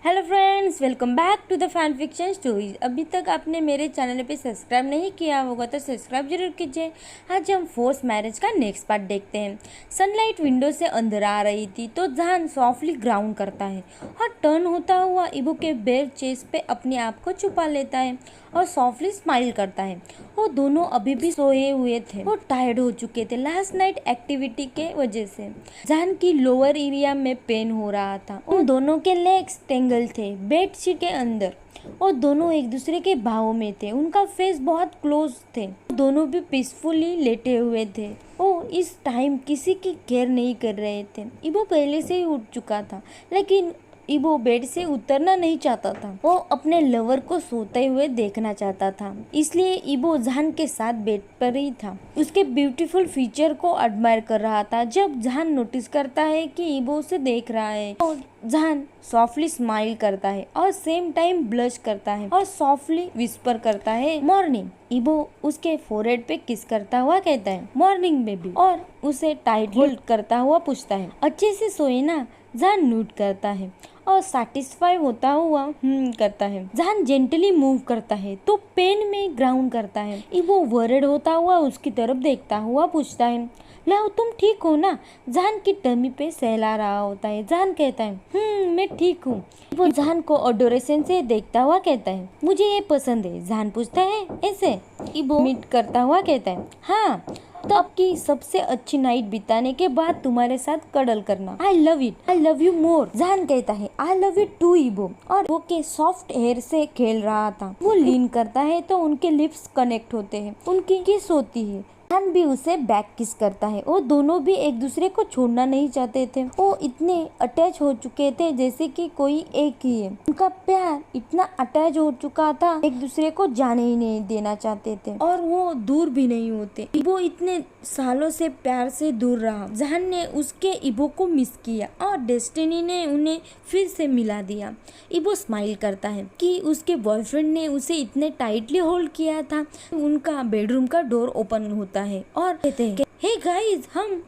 Hello friends, welcome back to the fan fiction stories. अभी तक आपने मेरे चैनल पे सब्सक्राइब नहीं किया होगा तो सब्सक्राइब जरूर कीजिए। आज हम फोर्स मैरिज का नेक्स्ट पार्ट देखते हैं। सनलाइट विंडो से अंदर आ रही थी तो जहान सॉफ्टली ग्राउंड करता है और टर्न होता हुआ इबो के बेयर चेस्ट पे अपने आप को छुपा लेता है और सॉफ्टली स्माइल करता है। वो दोनों अभी भी सोए हुए थे, वो टायर्ड हो चुके थे लास्ट नाइट एक्टिविटी के वजह से। जहान की लोअर एरिया में पेन हो रहा था। उन दोनों के लेग्स टेंगल थे बेडशीट के अंदर और दोनों एक दूसरे के भावों में थे। उनका फेस बहुत क्लोज थे, दोनों भी पीसफुली लेटे हुए थे। वो इस टाइम किसी की केयर नहीं कर रहे थे। इबो पहले से ही उठ चुका था लेकिन इबो बेड से उतरना नहीं चाहता था। वो अपने लवर को सोते हुए देखना चाहता था, इसलिए इबो जहान के साथ बेड पर ही था। उसके ब्यूटीफुल फीचर को एडमायर कर रहा था। जब जहान नोटिस करता है कि इबो उसे देख रहा है तो जहान सॉफ्टली स्माइल करता है और सेम टाइम ब्लश करता है और सॉफ्टली विस्पर करता है मॉर्निंग। इबो उसके फोरहेड पे किस करता हुआ कहता है मॉर्निंग बेबी और उसे टाइट होल्ड करता हुआ पूछता है अच्छे से सोए ना। जहान नोट करता है और सेटिस्फाई होता हुआ करता है। जहान जेंटली मूव करता है तो पेन में ग्राउंड करता है। इबो वरिड होता हुआ उसकी तरफ देखता हुआ पूछता है लाओ तुम ठीक हो ना। जहान की टमी पे सहला रहा होता है। जहान कहता है मैं ठीक हूँ। वो जहान को अडोरेशन से देखता हुआ कहता है मुझे ये पसंद है। जहान पूछता है ऐसे। इबो मीट करता हुआ कहता है हाँ, तो आपकी सबसे अच्छी नाइट बिताने के बाद तुम्हारे साथ कडल करना। I love it, I love you more. जहान कहता है आई लव यू टू इबो और वो के सॉफ्ट हेयर से खेल रहा था। वो लीन करता है तो उनके लिप्स कनेक्ट होते हैं, उनकी किस होती है। जहान भी उसे बैक किस करता है। वो दोनों भी एक दूसरे को छोड़ना नहीं चाहते थे। वो इतने अटैच हो चुके थे जैसे कि कोई एक ही है। उनका प्यार इतना अटैच हो चुका था, एक दूसरे को जाने ही नहीं देना चाहते थे और वो दूर भी नहीं होते। इबो इतने सालों से प्यार से दूर रहा। जहान ने उसके इबो को मिस किया और डेस्टिनी ने उन्हें फिर से मिला दिया। इबो स्माइल करता है कि उसके बॉयफ्रेंड ने उसे इतने टाइटली होल्ड किया था। उनका बेडरूम का डोर ओपन होता है और कहते हैं हे गाइस हम।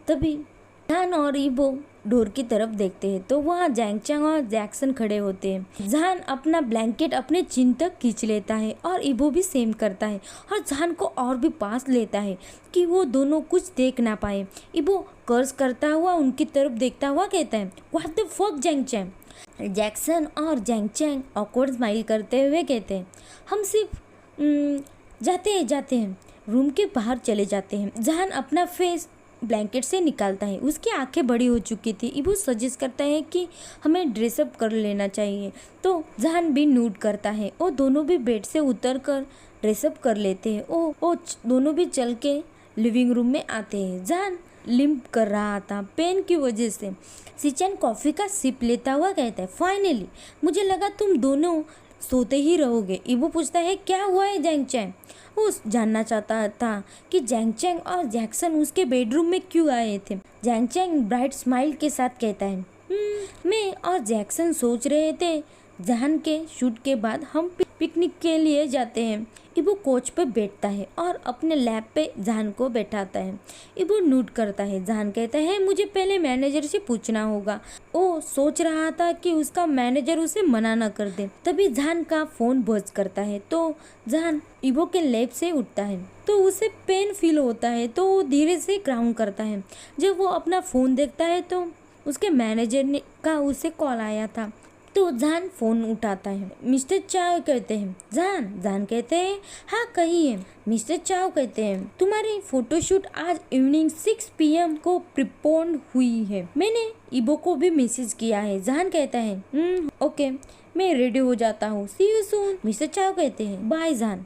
तभी जहान और इबो डोर की तरफ देखते हैं तो वहाँ जैंगचैंग और जैक्सन खड़े होते हैं। जहान अपना ब्लैंकेट अपने चिन तक खींच लेता है और इबो भी सेम करता है और जहान को और भी पास लेता है कि वो दोनों कुछ देख ना पाए। इबो कर्ज करता हुआ उनकी तरफ देखता हुआ कहता है व्हाट द फक जैंगचैंग। जैक्सन और जैंगचैंग ऑकवर्ड स्माइल करते हुए कहते हैं हम सिर्फ जाते हैं रूम के बाहर चले जाते हैं। जहान अपना फेस ब्लैंकेट से निकालता है। उसकी आंखें बड़ी हो चुकी थी। इबो सजेस्ट करता है कि हमें ड्रेसअप कर लेना चाहिए तो जहान भी नूड करता है। वो दोनों भी बेड से उतर कर ड्रेसअप कर लेते हैं। वो दोनों भी चल के लिविंग रूम में आते हैं। जहान लिम्प कर रहा था पेन की वजह से। सिचन कॉफी का सिप लेता हुआ कहता है फाइनली मुझे लगा तुम दोनों सोते ही रहोगे। इबो पूछता है क्या हुआ है जैंगचैंग। वो जानना चाहता था कि जैंगचैंग और जैक्सन उसके बेडरूम में क्यों आए थे। जैंगचैंग ब्राइट स्माइल के साथ कहता है मैं और जैक्सन सोच रहे थे जहान के शूट के बाद हम पिकनिक के लिए जाते हैं। इबो कोच पे बैठता है और अपने लैप पे जहान को बैठाता है। इबो नोट करता है। जहान कहता है मुझे पहले मैनेजर से पूछना होगा। वो सोच रहा था कि उसका मैनेजर उसे मना न कर दे। तभी जहान का फोन बज करता है तो जहान इबो के लैप से उठता है तो उसे पेन फील होता है तो वो धीरे से ग्राउंड करता है। जब वो अपना फोन देखता है तो उसके मैनेजर ने का उसे कॉल आया था तो जहान फोन उठाता है। मिस्टर चाव कहते हैं। जहान कहते हैं हाँ कहिए। मिस्टर चाव कहते हैं तुम्हारी फोटोशूट आज इवनिंग 6 PM को प्रीपोन्ड हुई है। मैंने इबो को भी मैसेज किया है। जहान कहता है ओके मैं रेडी हो जाता हूँ सी यू सून। मिस्टर चाव कहते हैं बाय जहान।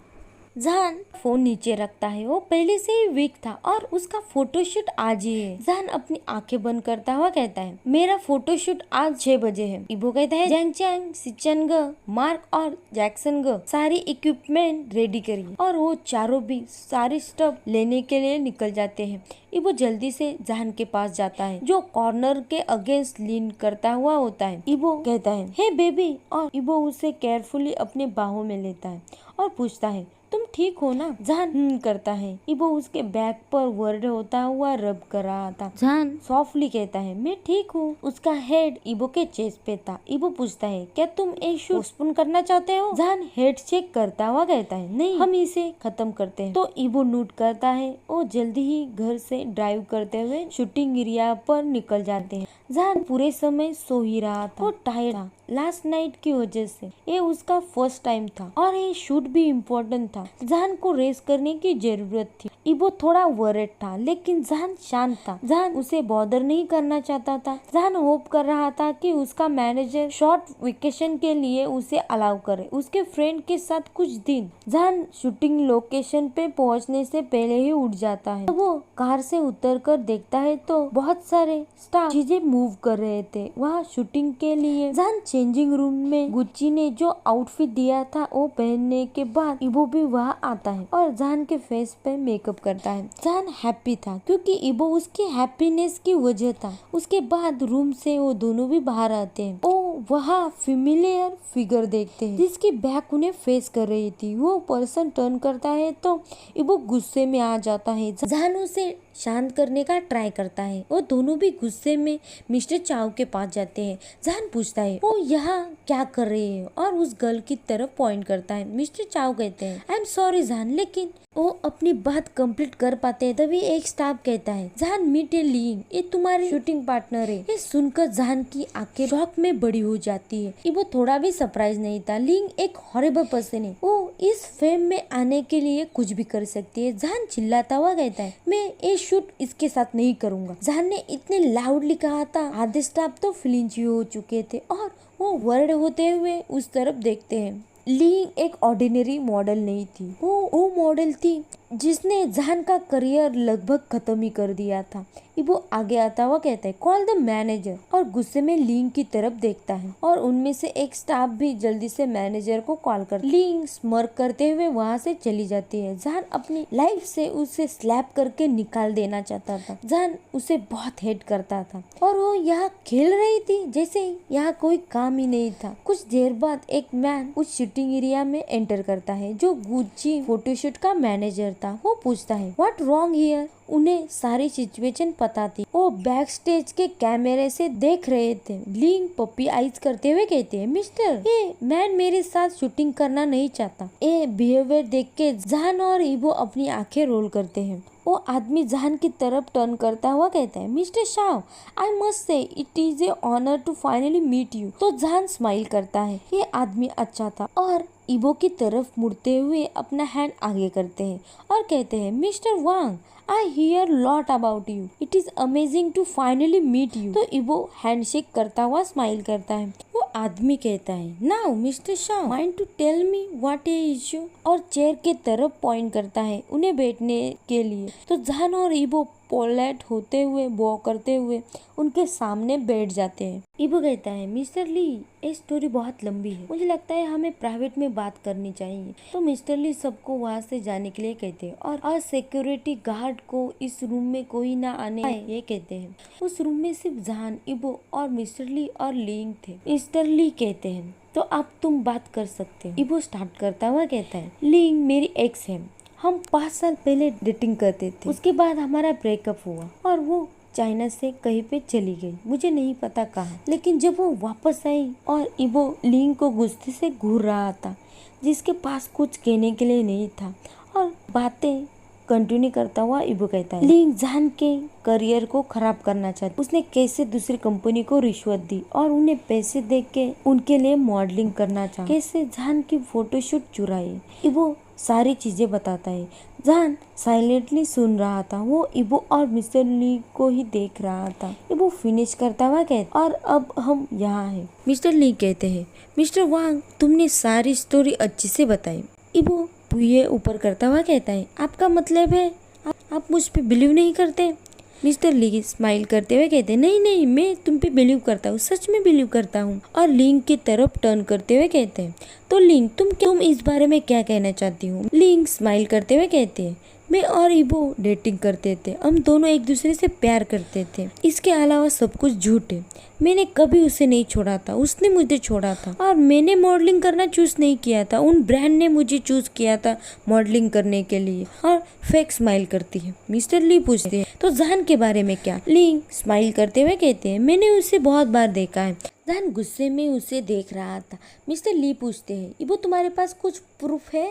जहान फोन नीचे रखता है। वो पहले से ही वीक था और उसका फोटोशूट आज ही है। जहान अपनी आंखें बंद करता हुआ कहता है मेरा फोटोशूट आज 6 बजे है। इबो कहता है जैंगचैंग सिचन ग मार्क और जैक्सन ग सारी इक्विपमेंट रेडी करिए और वो चारों भी सारी स्टफ लेने के लिए निकल जाते हैं। इबो जल्दी से जहान के पास जाता है जो कॉर्नर के अगेंस्ट लीन करता हुआ होता है। इबो कहता है हे बेबी और इबो उसे केयरफुली अपने बाहों में लेता है और पूछता है तुम ठीक हो ना? जहान करता है। इबो उसके बैक पर वर्ड होता हुआ रब कर रहा था। जहान सॉफ्टली कहता है मैं ठीक हूँ। उसका हेड इबो के चेस्ट पे था। इबो पूछता है क्या तुम ये शूट पोस्टपोन करना चाहते हो? जहान हेड चेक करता हुआ कहता है नहीं, हम इसे खत्म करते हैं। तो इबो नोट करता है वो जल्दी ही घर से ड्राइव करते हुए शूटिंग एरिया पर निकल जाते हैं। जहान पूरे समय सो ही रहा था। वो टायर्ड था लास्ट नाइट की वजह से। ये उसका फर्स्ट टाइम था और ये शूट भी इम्पोर्टेंट था। जहान को रेस्ट करने की जरूरत थी। इबो थोड़ा वरिड था लेकिन जहान शांत था। जहान उसे बॉदर नहीं करना चाहता था। जहान होप कर रहा था कि उसका मैनेजर शॉर्ट वेकेशन के लिए उसे अलाउ करे उसके फ्रेंड के साथ कुछ दिन। जहान शूटिंग लोकेशन पे पहुंचने से पहले ही उठ जाता है। तो वो कार से उतरकर देखता है तो बहुत सारे स्टाफ चीजें मूव कर रहे थे वहाँ शूटिंग के लिए। जहान चेंजिंग रूम में गुच्ची ने जो आउटफिट दिया था वो पहनने के बाद इबो भी वहाँ आता है और जहान के फेस पे मेकअप करता है। जहान हैप्पी था क्योंकि इबो उसकी हैप्पीनेस की वजह था। उसके बाद रूम से वो दोनों भी बाहर आते हैं। वो वहाँ फेमिलियर फिगर देखते हैं जिसकी बैक उन्हें फेस कर रही थी। वो पर्सन टर्न करता है तो इबो गुस्से में आ जाता है। जहान उसे शांत करने का ट्राई करता है। वो दोनों भी गुस्से में मिस्टर चाव के पास जाते हैं। जहान पूछता है वो यहाँ क्या कर रहे हैं और उस गर्ल की तरफ पॉइंट करता है। मिस्टर चाव कहते हैं आई एम सॉरी जहान, लेकिन वो अपनी बात कंप्लीट कर पाते हैं तभी एक स्टाफ कहता है जहान मीट ए लीन, ये तुम्हारी शूटिंग पार्टनर है। ये सुनकर जहान की आंखें शॉक में बड़ी हो जाती है। ये वो थोड़ा भी सरप्राइज नहीं था। लिंग एक हॉरिबल पर्सन है। वो इस फेम में आने के लिए कुछ भी कर सकती है। जहान चिल्लाता हुआ कहता है मैं ये शूट इसके साथ नहीं करूंगा। जहान ने इतने लाउडली कहा था आधे स्टाफ तो फ्लिंच हो चुके थे और वो वर्ड होते हुए उस तरफ देखते हैं। लिंग एक ऑर्डिनरी मॉडल नहीं थी। वो मॉडल थी जिसने जहान का करियर लगभग खत्म ही कर दिया था। इबो आगे आता हुआ कहता है कॉल द मैनेजर और गुस्से में लिंग की तरफ देखता है और उनमें से एक स्टाफ भी जल्दी से मैनेजर को कॉल करता है। लिंग स्मर्क करते हुए वहाँ से चली जाती है। जहान अपनी लाइफ से उसे स्लैप करके निकाल देना चाहता था। जहान उसे बहुत हेट करता था और वो यहाँ खेल रही थी जैसे यहाँ कोई काम ही नहीं था। कुछ देर बाद एक मैन उस शूटिंग एरिया में एंटर करता है जो गुच्ची फोटोशूट का मैनेजर था। वो पूछता है व्हाट रॉन्ग हियर। उन्हें सारी सिचुएशन पता थी। वो बैक स्टेज के कैमरे से देख रहे थे। लिंग पप्पी आइज करते हुए कहते हैं मिस्टर ये मैन मेरे साथ शूटिंग करना नहीं चाहता। ये बिहेवियर देख के जहान और इबो अपनी आंखें रोल करते हैं। वो आदमी जहान की तरफ टर्न करता हुआ कहता है mister Shah I must say it is a honour to finally meet you. तो जहान स्माइल करता है। ये आदमी अच्छा था और इबो की तरफ मुड़ते हुए अपना हैंड आगे करते हैं और कहते हैं mister Wang I hear lot about you, it is amazing to finally meet you. तो इबो हैंडशेक करता हुआ स्माइल करता है। वो आदमी कहता है now mister Shah mind to tell me what a issue और चेयर के तरफ पॉइंट करता है उन्हें बैठने के लिए। तो जहान और इबो पोलाइट होते हुए बो करते हुए उनके सामने बैठ जाते हैं। इबो कहता है मिस्टर ली ये स्टोरी बहुत लंबी है, मुझे लगता है हमें प्राइवेट में बात करनी चाहिए। तो मिस्टर ली सबको वहाँ से जाने के लिए कहते हैं और सिक्योरिटी गार्ड को इस रूम में कोई ना आने ये कहते हैं। उस रूम में सिर्फ जहान, इबो और मिस्टर ली और लिंग थे। मिस्टर ली कहते हैं तो अब तुम बात कर सकते हो। इबो स्टार्ट करता हुआ कहता है लिंग मेरी एक्स है, हम 5 साल पहले डेटिंग करते थे। उसके बाद हमारा ब्रेकअप हुआ और वो चाइना से कहीं पे चली गई, मुझे नहीं पता कहाँ। लेकिन जब वो वापस आई और इबो लिंग को गुस्से से घूर रहा था जिसके पास कुछ कहने के लिए नहीं था और बातें कंटिन्यू करता हुआ इबो कहता है लिंग जहान के करियर को खराब करना चाहती। उसने कैसे दूसरी कंपनी को रिश्वत दी और उन्हें पैसे दे के उनके लिए मॉडलिंग करना चाहा, कैसे जहान की फोटोशूट चुराई। इबो सारी चीजें बताता है। जहान साइलेंटली सुन रहा था। वो इबो और मिस्टर ली को ही देख रहा था। इबो फिनिश करता हुआ कहता और अब हम यहाँ हैं। मिस्टर ली कहते हैं मिस्टर वांग तुमने सारी स्टोरी अच्छे से बताई। इबो ये ऊपर करता हुआ कहता है आपका मतलब है आप मुझ पे बिलीव नहीं करते। मिस्टर ली स्माइल करते हुए कहते हैं नहीं नहीं मैं तुम पे बिलीव करता हूँ, सच में बिलीव करता हूँ। और लिंग की तरफ टर्न करते हुए कहते हैं तो लिंग तुम इस बारे में क्या कहना चाहती हो। लिंग स्माइल करते हुए कहते हैं मैं और इबो डेटिंग करते थे, हम दोनों एक दूसरे से प्यार करते थे। इसके अलावा सब कुछ झूठ है। मैंने कभी उसे नहीं छोड़ा था, उसने मुझे छोड़ा था। और मैंने मॉडलिंग करना चूज नहीं किया था, उन ब्रांड ने मुझे चूज किया था मॉडलिंग करने के लिए। और फेक स्माइल करती है। मिस्टर ली पूछते हैं, तो जहान के बारे में क्या? ली स्माइल करते हुए कहते हैं, मैंने उसे बहुत बार देखा है। जहान गुस्से में उसे देख रहा था। मिस्टर ली पूछते हैं, इबो तुम्हारे पास कुछ प्रूफ है?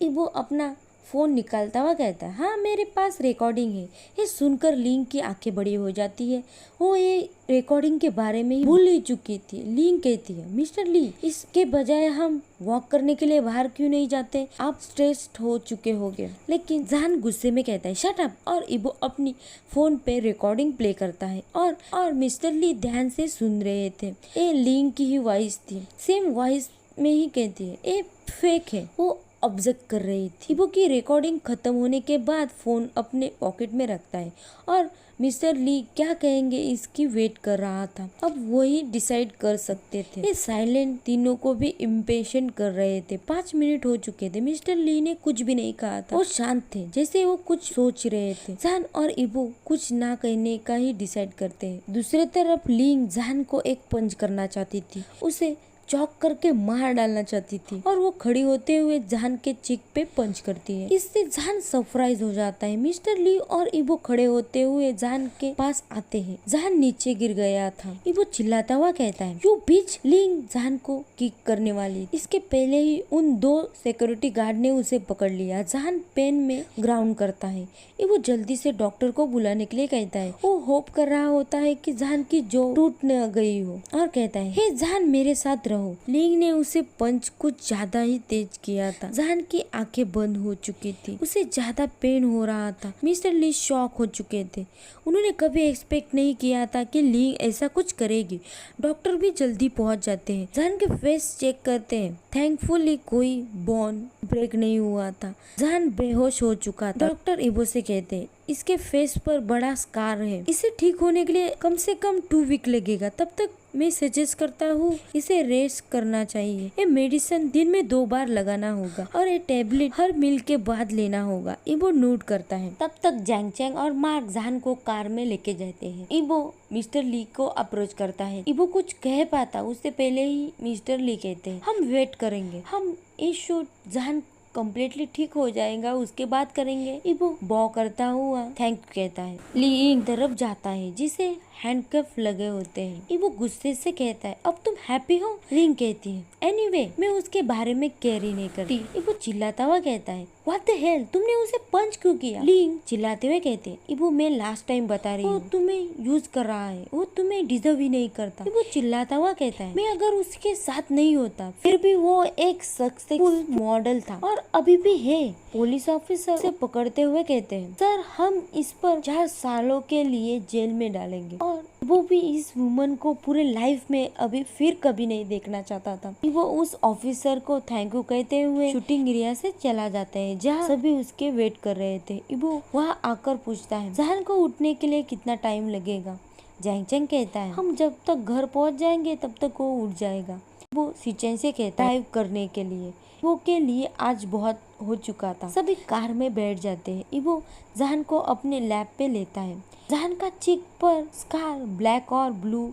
इबो अपना फोन निकालता हुआ कहता है, हाँ मेरे पास रिकॉर्डिंग है। ये सुनकर लिंग की आंखें बड़ी हो जाती है। वो ये रिकॉर्डिंग के बारे में ही भूल ही चुकी थी। लिंग कहती है, मिस्टर ली इसके बजाय हम वॉक करने के लिए बाहर क्यों नहीं जाते? आप स्ट्रेस्ड हो चुके होगे। लेकिन जहान गुस्से में कहता है, शट अप। और इबो अपनी फोन पे रिकॉर्डिंग प्ले करता है और मिस्टर ली ध्यान से सुन रहे थे। ये लिंग की ही वॉइस थी, सेम वॉइस में ही कहती है, ये फेक है। वो ऑब्जर्व कर रही थी। इबो की रिकॉर्डिंग खत्म होने के बाद फोन अपने पॉकेट में रखता है और मिस्टर ली क्या कहेंगे इसकी वेट कर रहा था। अब वही डिसाइड कर सकते थे। ये साइलेंट तीनों को भी इम्पेशेंट कर रहे थे। 5 मिनट हो चुके थे। मिस्टर ली ने कुछ भी नहीं कहा था। वो शांत थे, जैसे वो कुछ सोच रहे थे। जहान और इबो कुछ ना कहने का ही डिसाइड करते हैं। दूसरी तरफ लिंग जहान को एक पंच करना चाहती थी, उसे चौक करके मार डालना चाहती थी और वो खड़ी होते हुए जहान के चिक पे पंच करती है। इससे जहान सरप्राइज हो जाता है। मिस्टर ली और इबो खड़े होते हुए जहान के पास आते हैं। जहान नीचे गिर गया था। इबो चिल्लाता हुआ कहता है, यू बिच। लिंग जहान को किक करने वाली, इसके पहले ही उन 2 सिक्योरिटी गार्ड ने उसे पकड़ लिया। जहान पेन में ग्राउंड करता है। इबो जल्दी से डॉक्टर को बुलाने के लिए कहता है। वो होप कर रहा होता है कि जहान की जो टूट न गई हो और कहता है, हे जहान मेरे साथ रहो। लिंग ने उसे पंच कुछ ज्यादा ही तेज किया था। जहान की आंखें बंद हो चुकी थी, उसे ज्यादा पेन हो रहा था। मिस्टर ली शॉक हो चुके थे। उन्होंने कभी एक्सपेक्ट नहीं किया था कि लिंग ऐसा कुछ करेगी। डॉक्टर भी जल्दी पहुंच जाते हैं। जहान के फेस चेक करते हैं। थैंकफुली कोई बोन ब्रेक नहीं हुआ था। जहान बेहोश हो चुका था। डॉक्टर इबो से कहते हैं, इसके फेस पर बड़ा स्कार है, इसे ठीक होने के लिए कम से कम 2 वीक लगेगा। तब तक मैं सजेस्ट करता हूँ इसे रेस्ट करना चाहिए। ये मेडिसिन दिन में 2 बार लगाना होगा और ये टैबलेट हर मील के बाद लेना होगा। इबो नोट करता है। तब तक जैंग चैंग और मार्क जहान को कार में लेके जाते हैं। इबो मिस्टर ली को अप्रोच करता है। इबो कुछ कह पाता उससे पहले ही मिस्टर ली कहते हैं, हम वेट करेंगे, हम इस शूट जहान कम्प्लीटली ठीक हो जाएगा उसके बाद करेंगे। इबो बॉ करता हुआ थैंक यू कहता है। ली एक तरफ जाता है जिसे हैंडकफ लगे होते हैं। इबो गुस्से से कहता है, अब तुम हैप्पी हो? लिंग कहती है, एनीवे मैं उसके बारे में केयर ही नहीं करती। इबो चिल्लाता हुआ कहता है, व्हाट द हेल, तुमने उसे पंच क्यों किया? लिंग चिल्लाते हुए कहते हैं, इबो मैं लास्ट टाइम बता रही हूँ, तुम्हें यूज कर रहा है, वो तुम्हें डिजर्व ही नहीं करता। इबो चिल्लाता हुआ कहता है, मैं अगर उसके साथ नहीं होता फिर भी वो एक सक्सेसफुल मॉडल था और अभी भी है। पुलिस ऑफिसर से पकड़ते हुए कहते हैं, सर हम इस पर 4 सालों के लिए जेल में डालेंगे। और वो भी इस वुमन को पूरे लाइफ में अभी फिर कभी नहीं देखना चाहता था। वो उस ऑफिसर को थैंक यू कहते हुए शूटिंग एरिया से चला जाता है जहाँ सभी उसके वेट कर रहे थे। इबो वहाँ आकर पूछता है, जहान को उठने के लिए कितना टाइम लगेगा? जैंग चैंग कहता है, हम जब तक घर पहुँच जाएंगे तब तक वो उठ जाएगा। वो सिचेन से कहता है, ड्राइव करने के लिए वो के लिए आज बहुत हो चुका था। सभी कार में बैठ जाते हैं। इबो जहान को अपने लैब पे लेता है। जहान का चीक पर स्कार ब्लैक और ब्लू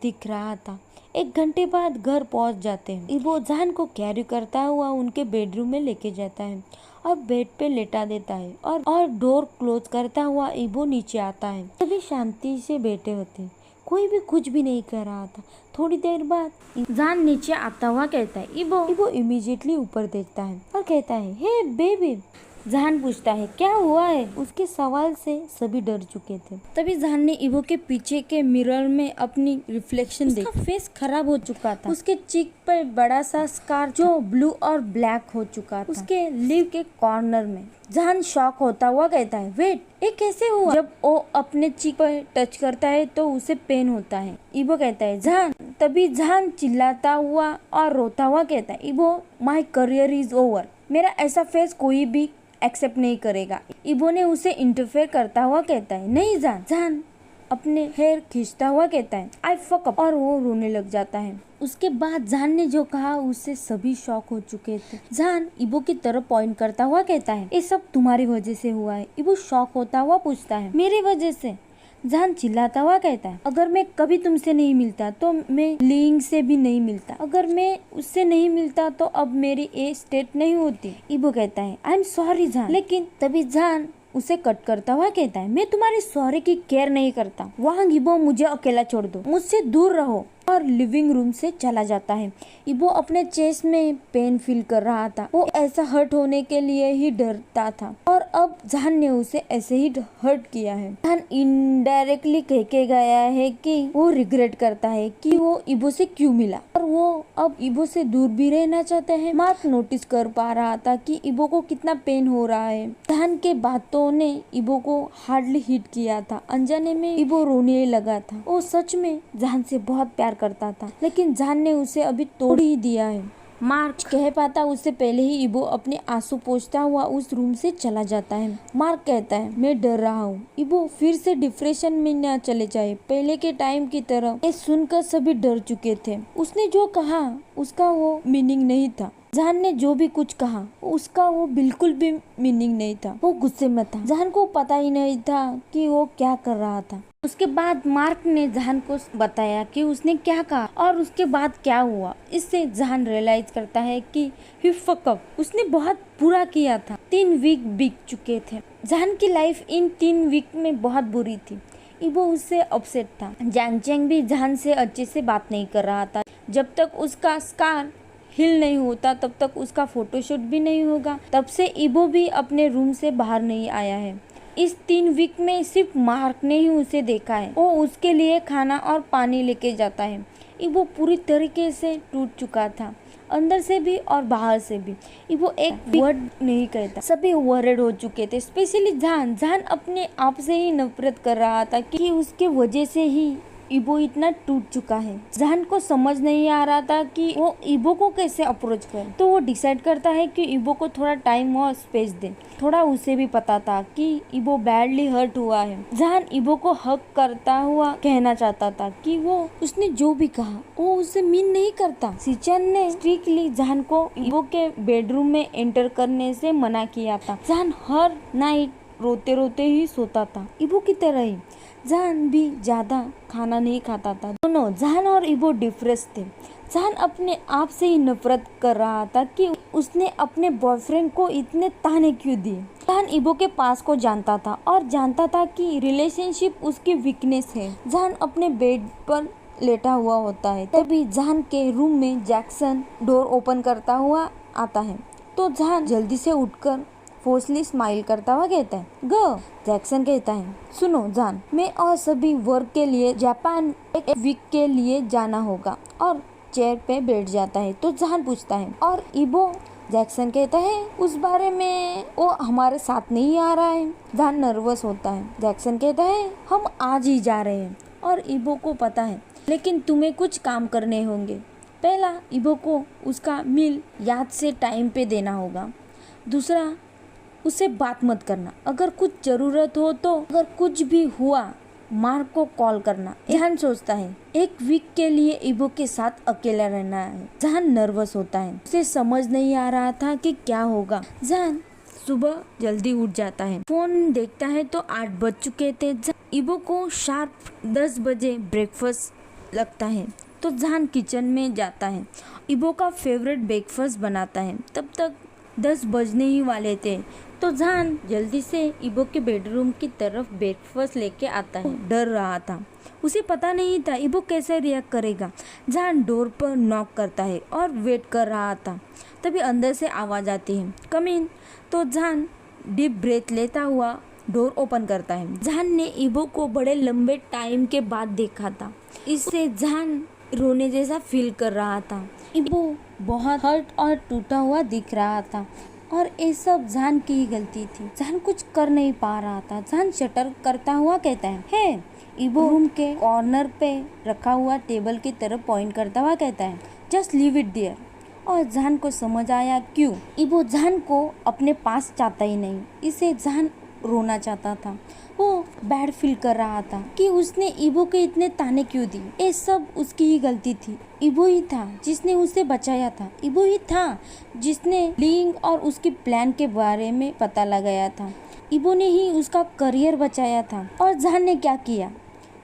दिख रहा था। 1 घंटे बाद घर पहुंच जाते हैं। इबो जहान को कैरी करता हुआ उनके बेडरूम में लेके जाता है और बेड पे लेटा देता है और डोर क्लोज करता हुआ इबो नीचे आता है। सभी शांति से बैठे होते हैं, कोई भी कुछ भी नहीं कर रहा था। थोड़ी देर बाद जहान नीचे आता हुआ कहता है, इबो इमीडिएटली ऊपर देखता है और कहता है, हे बेबी। जहान पूछता है, क्या हुआ है? उसके सवाल से सभी डर चुके थे। तभी जहान ने इबो के पीछे के मिरर में अपनी रिफ्लेक्शन देखा। उसका फेस खराब हो चुका था। उसके चीक पर बड़ा सा स्कार जो ब्लू और ब्लैक हो चुका था। उसके लिप के कॉर्नर में। जहान शॉक होता हुआ कहता है, वेट, ये कैसे हुआ? जब वो अपने चीक पर टच करता है तो उसे पेन होता है। इबो कहता है, जहान। तभी जहान चिल्लाता हुआ और रोता हुआ कहता है, इबो माई करियर इज ओवर। मेरा ऐसा फेस कोई भी एक्सेप्ट नहीं करेगा। इबो ने उसे इंटरफेयर करता हुआ कहता है, नहीं जहान। अपने हेयर खींचता हुआ कहता है आई फक अप, और वो रोने लग जाता है। उसके बाद जान ने जो कहा उससे सभी शॉक हो चुके थे। जान इबो की तरफ पॉइंट करता हुआ कहता है ये सब तुम्हारी वजह से हुआ है। इबो शॉक होता हुआ पूछता है मेरी वजह से? जान चिल्लाता हुआ कहता है अगर मैं कभी तुमसे नहीं मिलता तो मैं लिंग से भी नहीं मिलता, अगर मैं उससे नहीं मिलता तो अब मेरी ये स्टेट नहीं होती। इबो कहता है आई एम सॉरी जान, लेकिन तभी जान उसे कट करता हुआ कहता है मैं तुम्हारी सॉरी की केयर नहीं करता। वहाँ इबो मुझे अकेला छोड़ दो, मुझसे दूर रहो, और लिविंग रूम से चला जाता है। इबो अपने चेस्ट में पेन फील कर रहा था। वो ऐसा हर्ट होने के लिए ही डरता था और अब जान ने उसे ऐसे ही हर्ट किया है। जान इनडायरेक्टली कह के गया है कि वो रिग्रेट करता है कि वो इबो से क्यों मिला और वो अब इबो से दूर भी रहना चाहते हैं। मार्क नोटिस कर पा रहा था कि इबो को कितना पेन हो रहा है। जान के बातों ने इबो को हार्डली हिट किया था। अनजाने में इबो रोने लगा था। वो सच में जान से बहुत प्यार करता था, लेकिन जान ने उसे अभी तोड़ ही दिया है। मार्क कह पाता उससे पहले ही इबो अपने आंसू पोंछता हुआ उस रूम से चला जाता है। मार्क कहता है मैं डर रहा हूँ इबो फिर से डिप्रेशन में न चले जाए, पहले के टाइम की तरह। ये सुनकर सभी डर चुके थे। उसने जो कहा उसका वो मीनिंग नहीं था। जान ने जो भी कुछ कहा उसका वो बिल्कुल भी मीनिंग नहीं था। वो गुस्से में था। जान को पता ही नहीं था कि वो क्या कर रहा था। उसके बाद मार्क ने जान को बताया कि उसने क्या कहा और उसके बाद क्या हुआ। इससे जान रियलाइज करता है कि ही फक अप, उसने बहुत बुरा किया था। 3 वीक बीत चुके थे। जान की लाइफ इन 3 वीक में बहुत बुरी थी। इबो उससे अपसेट था। जैंग चेंग भी जान से अच्छे से बात नहीं कर रहा था। जब तक उसका स्कार हिल नहीं होता तब तक उसका फोटोशूट भी नहीं होगा। तब से इबो भी अपने रूम से बाहर नहीं आया है। इस 3 वीक में सिर्फ मार्क ने ही उसे देखा है। वो उसके लिए खाना और पानी लेके जाता है। इबो पूरी तरीके से टूट चुका था, अंदर से भी और बाहर से भी। इबो एक वर्ड नहीं कहता। सभी वरिड हो चुके थे, स्पेशली जान। जान अपने आप से ही नफरत कर रहा था कि उसके वजह से ही इबो इतना टूट चुका है। जान को समझ नहीं आ रहा था कि वो इबो को कैसे अप्रोच करे। तो वो डिसाइड करता है कि इबो को थोड़ा टाइम और स्पेस दे। थोड़ा उसे भी पता था कि इबो बैडली हर्ट हुआ है। जान इबो को हक करता हुआ कहना चाहता था कि वो उसने जो भी कहा वो उसे मीन नहीं करता। सिचन ने स्ट्रिक्टली जान को इबो के बेडरूम में एंटर करने से मना किया था। जान हर नाइट रोते रोते ही सोता था, इबो की तरह ही। जान भी ज्यादा खाना नहीं खाता था। दोनों जान और इबो डिप्रेस थे। जान अपने आप से ही नफरत कर रहा था कि उसने अपने बॉयफ्रेंड को इतने ताने क्यों दिए। जान इबो के पास को जानता था और जानता था कि रिलेशनशिप उसकी वीकनेस है। जान अपने बेड पर लेटा हुआ होता है। तभी जान के रूम में जैक्सन डोर ओपन करता हुआ आता है तो जान जल्दी से उठकर फोर्सली स्माइल करता हुआ कहता है गो। जैक्सन कहता है सुनो जान, मैं और सभी वर्क के लिए जापान एक वीक के लिए जाना होगा, और चेयर पे बैठ जाता है। तो जान पूछता है और इबो? जैक्सन कहता है उस बारे में वो हमारे साथ नहीं आ रहा है। जान नर्वस होता है। जैक्सन कहता है हम आज ही जा रहे हैं और इबो को पता है, लेकिन तुम्हें कुछ काम करने होंगे। पहला, इबो को उसका मील याद से टाइम पे देना होगा। दूसरा, उससे बात मत करना। अगर कुछ जरूरत हो तो अगर कुछ भी हुआ मार्क को कॉल करना। जान सोचता है 1 वीक के लिए इबो के साथ अकेला रहना है। जान नर्वस होता है। उसे समझ नहीं आ रहा था कि क्या होगा। जान सुबह जल्दी उठ जाता है। फोन देखता है तो 8 बज चुके थे। इबो को शार्प 10 बजे ब्रेकफास्ट लगता है तो जान किचन में जाता है। इबो का फेवरेट ब्रेकफास्ट बनाता है। तब तक 10 बजने ही वाले थे तो जान जल्दी से इबो के बेडरूम की तरफ ब्रेकफास्ट लेके आता है। डर रहा था, उसे पता नहीं था इबो कैसे रिएक्ट करेगा। जान डोर पर नॉक करता है और वेट कर रहा था। तभी अंदर से आवाज़ आती है कम इन। तो जान डीप ब्रेथ लेता हुआ डोर ओपन करता है। जान ने इबो को बड़े लंबे टाइम के बाद देखा था। इससे जान रोने जैसा फील कर रहा था। इबो बहुत हर्ट और टूटा हुआ दिख रहा था और ये सब जान की ही गलती थी। जान कुछ कर नहीं पा रहा था। जान शटर करता हुआ कहता है हे। इबो रूम के कॉर्नर पे रखा हुआ टेबल की तरफ पॉइंट करता हुआ कहता है जस्ट लीव इट देयर। और जान को समझ आया क्यों। इबो जान को अपने पास चाहता ही नहीं। इसे जान रोना चाहता था। वो बैड फील कर रहा था कि उसने इबो के इतने ताने क्यों दिए। ये सब उसकी ही गलती थी। इबो ही था जिसने उसे बचाया था। इबो ही था जिसने लिंग और उसके प्लान के बारे में पता लगाया था। इबो ने ही उसका करियर बचाया था। और जहान ने क्या किया,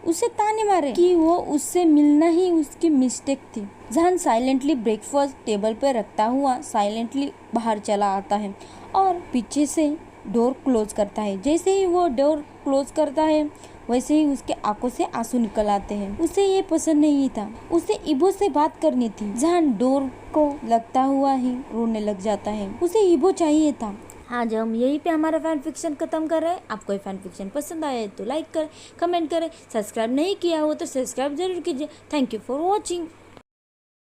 उसे ताने मारे कि वो उससे मिलना ही उसकी मिस्टेक थी। जहान साइलेंटली ब्रेकफास्ट टेबल पर रखता हुआ साइलेंटली बाहर चला आता है और पीछे से डोर क्लोज करता है। जैसे ही वो डोर क्लोज करता है वैसे ही उसके आंखों से आंसू निकल आते हैं। उसे ये पसंद नहीं था, उसे इबो से बात करनी थी। जहान डोर को लगता हुआ ही रोने लग जाता है। उसे इबो चाहिए था। आज हम यहीं पे हमारा फैन फिक्शन खत्म कर रहे हैं। आपको ये फैन फिक्शन पसंद आया है तो लाइक करें, कमेंट करें, सब्सक्राइब नहीं किया हो तो सब्सक्राइब जरूर कीजिए। Thank you for watching.